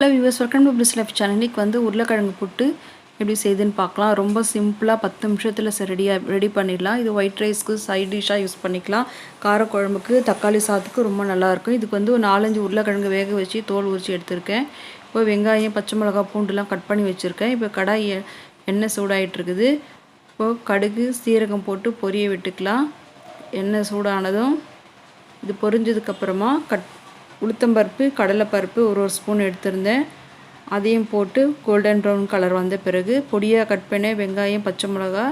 Hello viewers, welcome to bliss life channel. இன்றைக்கி வந்து உருளைக்கிழங்கு புட்டு எப்படி செய்யுதுன்னு பார்க்கலாம். ரொம்ப சிம்பிளாக 10 நிமிஷத்தில் ரெடி பண்ணிடலாம். இது ஒயிட் ரைஸ்க்கு சைட் டிஷ்ஷாக யூஸ் பண்ணிக்கலாம். காரக்குழம்புக்கு, தக்காளி சாதத்துக்கு ரொம்ப நல்லாயிருக்கும். இதுக்கு வந்து ஒரு 4-5 உருளைக்கிழங்கு வேக வச்சு தோல் உரித்து எடுத்திருக்கேன். இப்போ வெங்காயம், பச்சை மிளகா, பூண்டுலாம் கட் பண்ணி வச்சுருக்கேன். இப்போ கடாய் எண்ணெய் சூடாகிட்டுருக்குது. இப்போது கடுகு, சீரகம் போட்டு பொரிய விட்டுக்கலாம். எண்ணெய் சூடானதும் இது பொரிஞ்சதுக்கப்புறமா உளுத்தம்பருப்பு, கடலைப்பருப்பு ஒரு ஸ்பூன் எடுத்திருந்தேன். அதையும் போட்டு கோல்டன் ப்ரௌன் கலர் வந்த பிறகு பொடியாக கட் பண்ண வெங்காயம், பச்சை மிளகா,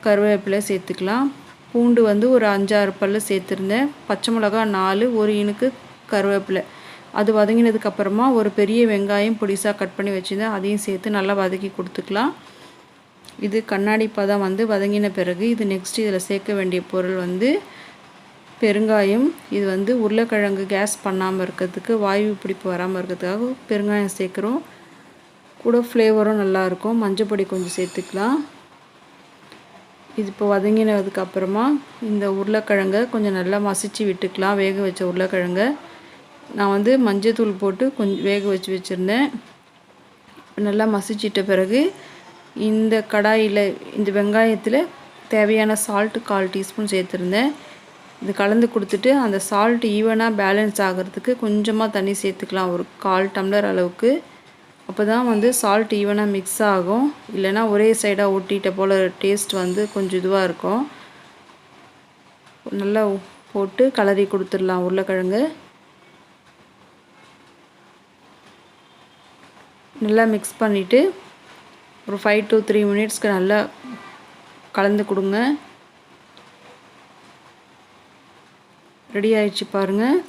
கருவேப்பிலை சேர்த்துக்கலாம். பூண்டு வந்து ஒரு 5-6 பல் சேர்த்துருந்தேன். பச்சை மிளகா 4, ஒரு இனுக்கு கருவேப்பிலை. அது வதங்கினதுக்கப்புறமா ஒரு பெரிய வெங்காயம் பொடிசாக கட் பண்ணி வச்சுருந்தேன். அதையும் சேர்த்து நல்லா வதக்கி கொடுத்துக்கலாம். இது கண்ணாடி பதம் வந்து வதங்கின பிறகு இது நெக்ஸ்ட் இதில் சேர்க்க வேண்டிய பொருள் வந்து பெருங்காயம். இது வந்து உருளைக்கிழங்கு கேஸ் பண்ணாமல் இருக்கிறதுக்கு, வாயு பிடிப்பு வராமல் இருக்கிறதுக்காக பெருங்காயம் சேர்க்குறோம். கூட ஃப்ளேவரும் நல்லாயிருக்கும். மஞ்சப்பொடி கொஞ்சம் சேர்த்துக்கலாம். இது இப்போ வதங்கினதுக்கப்புறமா இந்த உருளைக்கிழங்கை கொஞ்சம் நல்லா மசிச்சு விட்டுக்கலாம். வேக வச்ச உருளைக்கிழங்கை நான் வந்து மஞ்சத்தூள் போட்டு கொஞ்சம் வேக வச்சுருந்தேன். நல்லா மசிச்சிட்ட பிறகு இந்த கடாயில் இந்த வெங்காயத்தில் தேவையான சால்ட்டு 1/4 டீஸ்பூன் சேர்த்துருந்தேன். இது கலந்து கொடுத்துட்டு அந்த சால்ட் ஈவனாக பேலன்ஸ் ஆகிறதுக்கு கொஞ்சமாக தண்ணி சேர்த்துக்கலாம், ஒரு 1/4 டம்ளர் அளவுக்கு. அப்போ தான் வந்து சால்ட் ஈவனாக மிக்ஸ் ஆகும். இல்லைனா ஒரே சைடாக ஒட்டிட்ட போல் டேஸ்ட் வந்து கொஞ்சம் இதுவாக இருக்கும். நல்லா போட்டு கலரி கொடுத்துடலாம் உருளைக்கிழங்கு. நல்லா மிக்ஸ் பண்ணிவிட்டு ஒரு 5 to 3 மினிட்ஸ்க்கு நல்லா கலந்து கொடுங்க. ரெடி ஆயிடுச்சு பாருங்கள்.